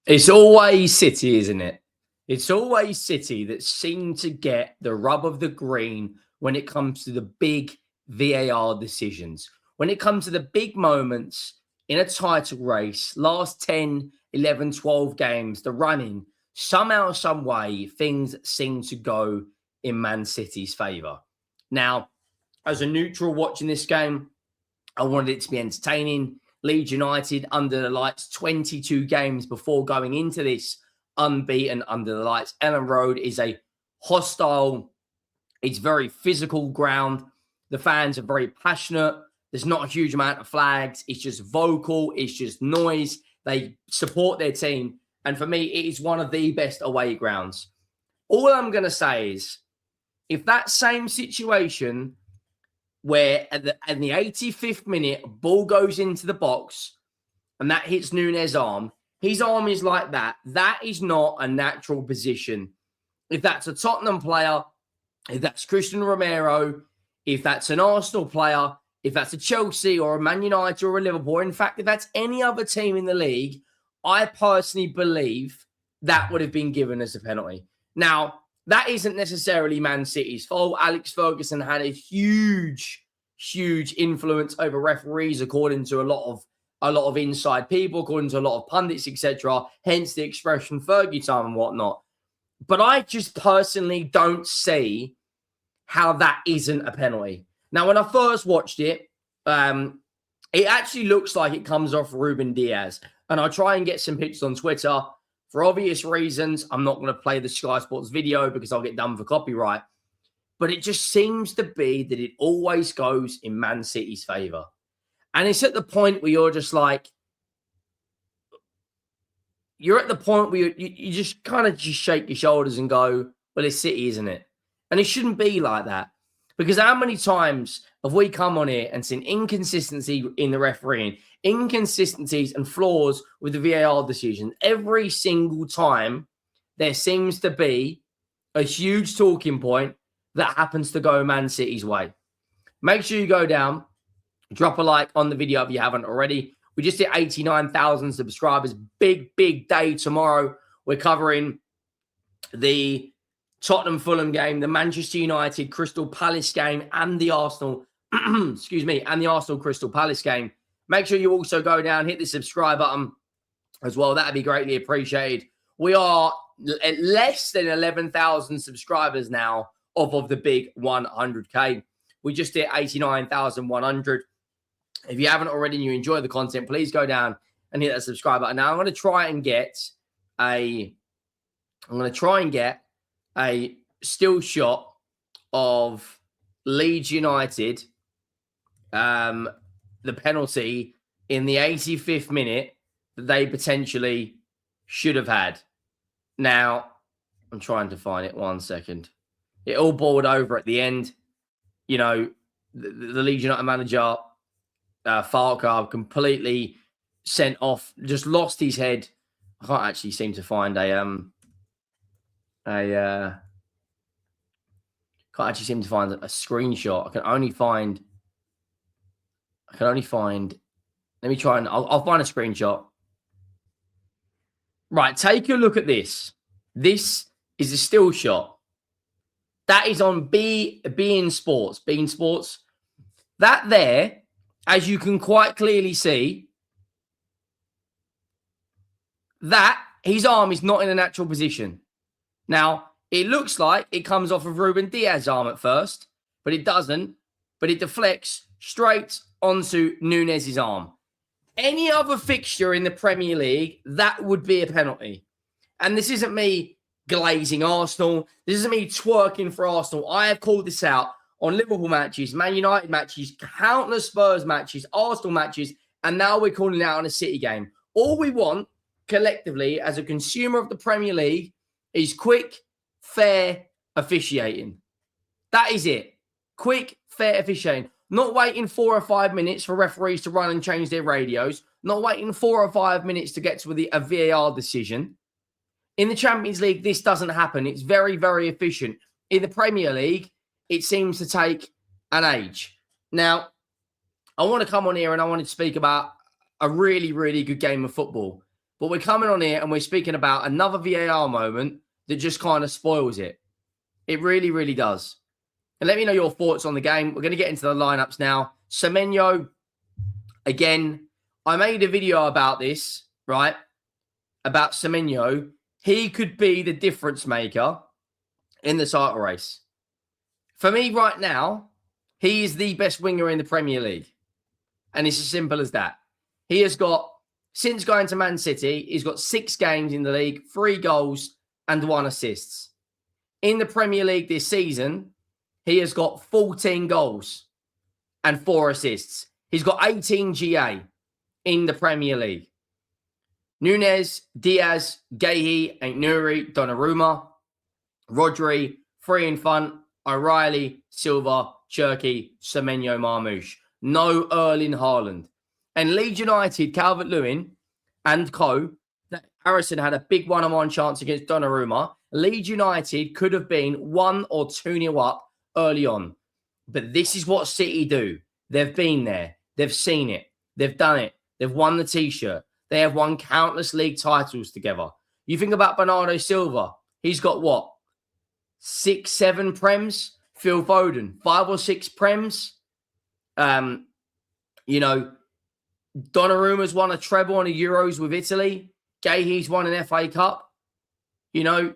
It's always City, isn't it? It's always City that seem to get the rub of the green when it comes to the big VAR decisions. When it comes to the big moments in a title race, last 10, 11, 12 games, the running, somehow, some way, things seem to go in Man City's favour. Now, as a neutral watching this game, I wanted it to be entertaining. Leeds United under the lights, 22 games before going into this, unbeaten under the lights. Elland Road is a hostile, it's very physical ground. The fans are very passionate. There's not a huge amount of flags. It's just vocal. It's just noise. They support their team. And for me, it is one of the best away grounds. All I'm going to say is, if that same situation where in the 85th minute, ball goes into the box and that hits Nunez's arm, his arm is like that. That is not a natural position. If that's a Tottenham player, if that's Christian Romero, if that's an Arsenal player, if that's a Chelsea or a Man United or a Liverpool, or in fact, if that's any other team in the league, I personally believe that would have been given as a penalty. Now, that isn't necessarily Man City's fault. Alex Ferguson had a huge influence over referees, according to a lot of inside people, according to a lot of pundits, etc. Hence the expression Fergie time and whatnot. But I just personally don't see how that isn't a penalty. Now, when I first watched it, it actually looks like it comes off Ruben Diaz. And I try and get some pictures on Twitter. For obvious reasons, I'm not going to play the Sky Sports video because I'll get done for copyright. But it just seems to be that it always goes in Man City's favour. And it's at the point where you're just like, you're at the point where you just kind of just shake your shoulders and go, well, it's City, isn't it? And it shouldn't be like that. Because how many times have we come on here and seen inconsistency in the refereeing, inconsistencies and flaws with the VAR decision? Every single time there seems to be a huge talking point that happens to go Man City's way. Make sure you go down, drop a like on the video if you haven't already. We just hit 89,000 subscribers. Big day tomorrow. We're covering the Tottenham Fulham game, the Manchester United Crystal Palace game, and the Arsenal, excuse me, and the Arsenal Crystal Palace game. Make sure you also go down, hit the subscribe button as well. That'd be greatly appreciated. We are at less than 11,000 subscribers now off of the big 100K. We just hit 89,100. If you haven't already and you enjoy the content, please go down and hit that subscribe button. Now I'm going to try and get a still shot of Leeds United, the penalty in the 85th minute that they potentially should have had. Now, I'm trying to find it. 1 second. It all boiled over at the end. You know, the Leeds United manager, Farke, completely sent off, just lost his head. I can't actually seem to find can't actually seem to find a screenshot. I can only find, let me try and, I'll find a screenshot. Right, take a look at this. This is a still shot. That is on beIN Sports. beIN Sports. That there, as you can quite clearly see, that his arm is not in a natural position. Now, it looks like it comes off of Ruben Diaz's arm at first, but it doesn't. But it deflects straight onto Nunez's arm. Any other fixture in the Premier League, that would be a penalty. And this isn't me glazing Arsenal. This isn't me twerking for Arsenal. I have called this out on Liverpool matches, Man United matches, countless Spurs matches, Arsenal matches, and now we're calling it out on a City game. All we want collectively as a consumer of the Premier League is quick, fair officiating. That is it. Quick, fair officiating. Not waiting 4 or 5 minutes for referees to run and change their radios. Not waiting 4 or 5 minutes to get to a VAR decision. In the Champions League, this doesn't happen. It's very, very efficient. In the Premier League, it seems to take an age. Now, I want to come on here and I want to speak about a really, really good game of football. But we're coming on here and we're speaking about another VAR moment that just kind of spoils it. It really, really does. And let me know your thoughts on the game. We're going to get into the lineups now. Semenyo, again, I made a video about this, right? About Semenyo. He could be the difference maker in the title race. For me right now, he is the best winger in the Premier League. And it's as simple as that. He has got, since going to Man City, he's got 6 games in the league, 3 goals and 1 assist. In the Premier League this season, he has got 14 goals and 4 assists. He's got 18 GA in the Premier League. Nunez, Diaz, Guehi, Aït-Nouri, Donnarumma, Rodri, 3 in front, O'Reilly, Silva, Cherki, Semenyo, Marmoush. No Erling Haaland. And Leeds United, Calvert-Lewin and co, that Harrison had a big one-on-one chance against Donnarumma. Leeds United could have been 1 or 2-0 up early on. But this is what City do. They've been there. They've seen it. They've done it. They've won the T-shirt. They have won countless league titles together. You think about Bernardo Silva. He's got what? 6, 7 Prems? Phil Foden, 5 or 6 Prems? You know, Donnarumma's won a treble on the Euros with Italy. Guehi's won an FA Cup. You know,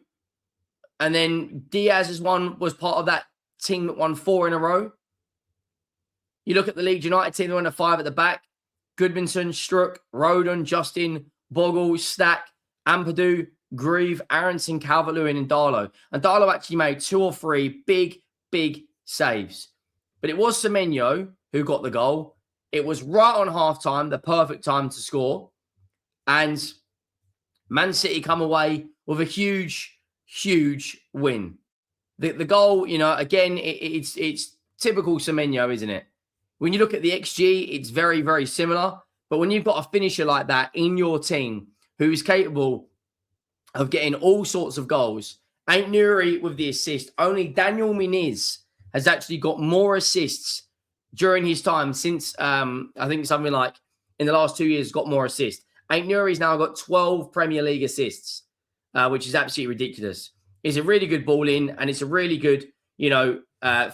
and then Diaz was part of that team that won 4 in a row. You look at the Leeds United team, they won a 5 at the back. Goodmanson, Struck, Rodon, Justin, Bogle, Stack, Ampadu, Grieve, Aronson, Calvert-Lewin, and Darlow. And Darlow actually made 2 or 3 big saves. But it was Semenyo who got the goal. It was right on half-time, the perfect time to score. And Man City come away with a huge win. The goal, you know, again, it's typical Semenyo, isn't it? When you look at the XG, it's very, very similar. But when you've got a finisher like that in your team who is capable of getting all sorts of goals, Aït-Nouri with the assist, only Daniel Muniz has actually got more assists during his time since, I think something like in the last 2 years, got more assists. Aït-Nouri's now got 12 Premier League assists, which is absolutely ridiculous. It's a really good ball in, and it's a really good, you know,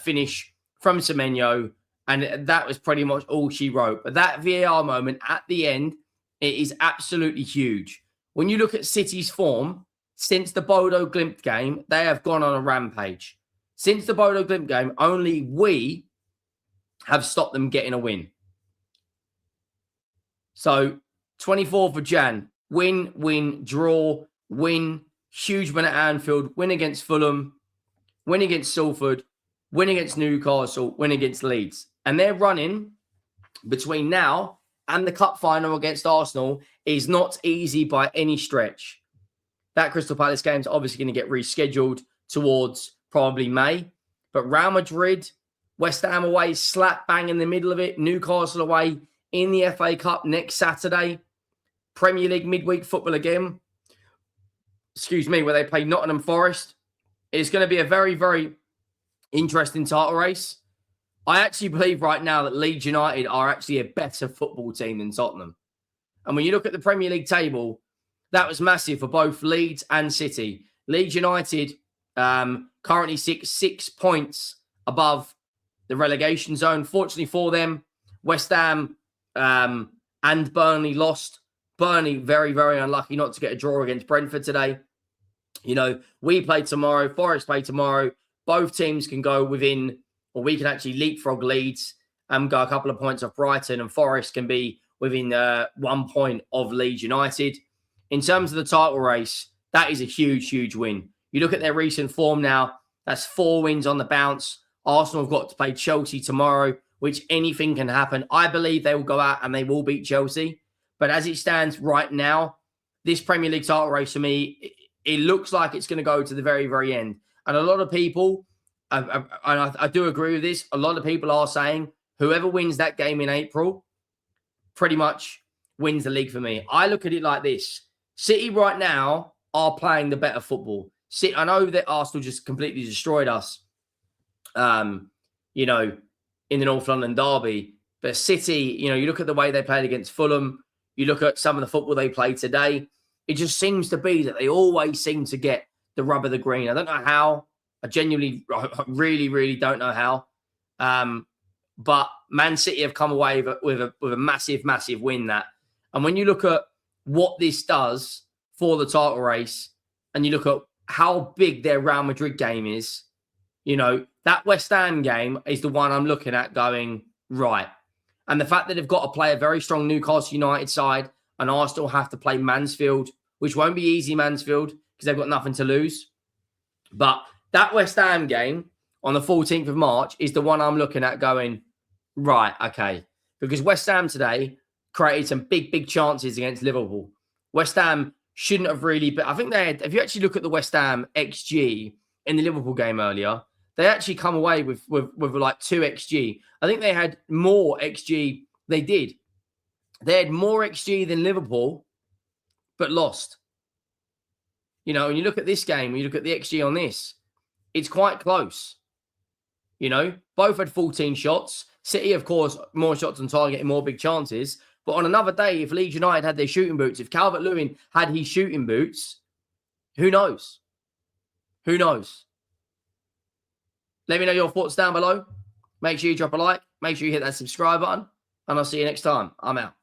finish from Semenyo. And that was pretty much all she wrote. But that VAR moment at the end, it is absolutely huge. When you look at City's form, since the Bodo Glimt game, they have gone on a rampage. Since the Bodo Glimt game, only we have stopped them getting a win. So 24th of Jan, win, draw, win, huge win at Anfield, win against Fulham, win against Salford, win against Newcastle, win against Leeds. And their running between now and the cup final against Arsenal is not easy by any stretch. That Crystal Palace game is obviously going to get rescheduled towards probably May. But Real Madrid, West Ham away, slap bang in the middle of it. Newcastle away in the FA Cup next Saturday. Premier League midweek football again. Where they play Nottingham Forest. It's going to be a very, very interesting title race. I actually believe right now that Leeds United are actually a better football team than Tottenham. And when you look at the Premier League table, that was massive for both Leeds and City. Leeds United currently 6 points above the relegation zone. Fortunately for them, West Ham and Burnley lost. Burnley very, very unlucky not to get a draw against Brentford today. You know, we play tomorrow. Forest play tomorrow. Both teams can go within, or we can actually leapfrog Leeds and go a couple of points off Brighton, and Forest can be within 1 point of Leeds United. In terms of the title race, that is a huge win. You look at their recent form now, that's 4 wins on the bounce. Arsenal have got to play Chelsea tomorrow, which anything can happen. I believe they will go out and they will beat Chelsea. But as it stands right now, this Premier League title race for me, it looks like it's going to go to the very, very end. And a lot of people, and I do agree with this, a lot of people are saying whoever wins that game in April pretty much wins the league for me. I look at it like this. City right now are playing the better football. City, I know that Arsenal just completely destroyed us, you know, in the North London derby. But City, you know, you look at the way they played against Fulham. You look at some of the football they played today. It just seems to be that they always seem to get the rub of the green. I don't know how. I genuinely, really, really don't know how. But Man City have come away with a massive, massive win. And when you look at what this does for the title race, and you look at how big their Real Madrid game is, you know, that West Ham game is the one I'm looking at going, right. And the fact that they've got to play a very strong Newcastle United side, and Arsenal have to play Mansfield, which won't be easy, Mansfield, because they've got nothing to lose. But that West Ham game on the 14th of March is the one I'm looking at going, right, okay. Because West Ham today created some big, big chances against Liverpool. West Ham shouldn't have really, but I think they had, if you actually look at the West Ham XG in the Liverpool game earlier, they actually come away with like 2 XG. I think they had more XG. They did. They had more XG than Liverpool, but lost. You know, when you look at this game, when you look at the XG on this, it's quite close. You know, both had 14 shots. City, of course, more shots on target and more big chances. But on another day, if Leeds United had their shooting boots, if Calvert-Lewin had his shooting boots, who knows? Who knows? Let me know your thoughts down below. Make sure you drop a like. Make sure you hit that subscribe button. And I'll see you next time. I'm out.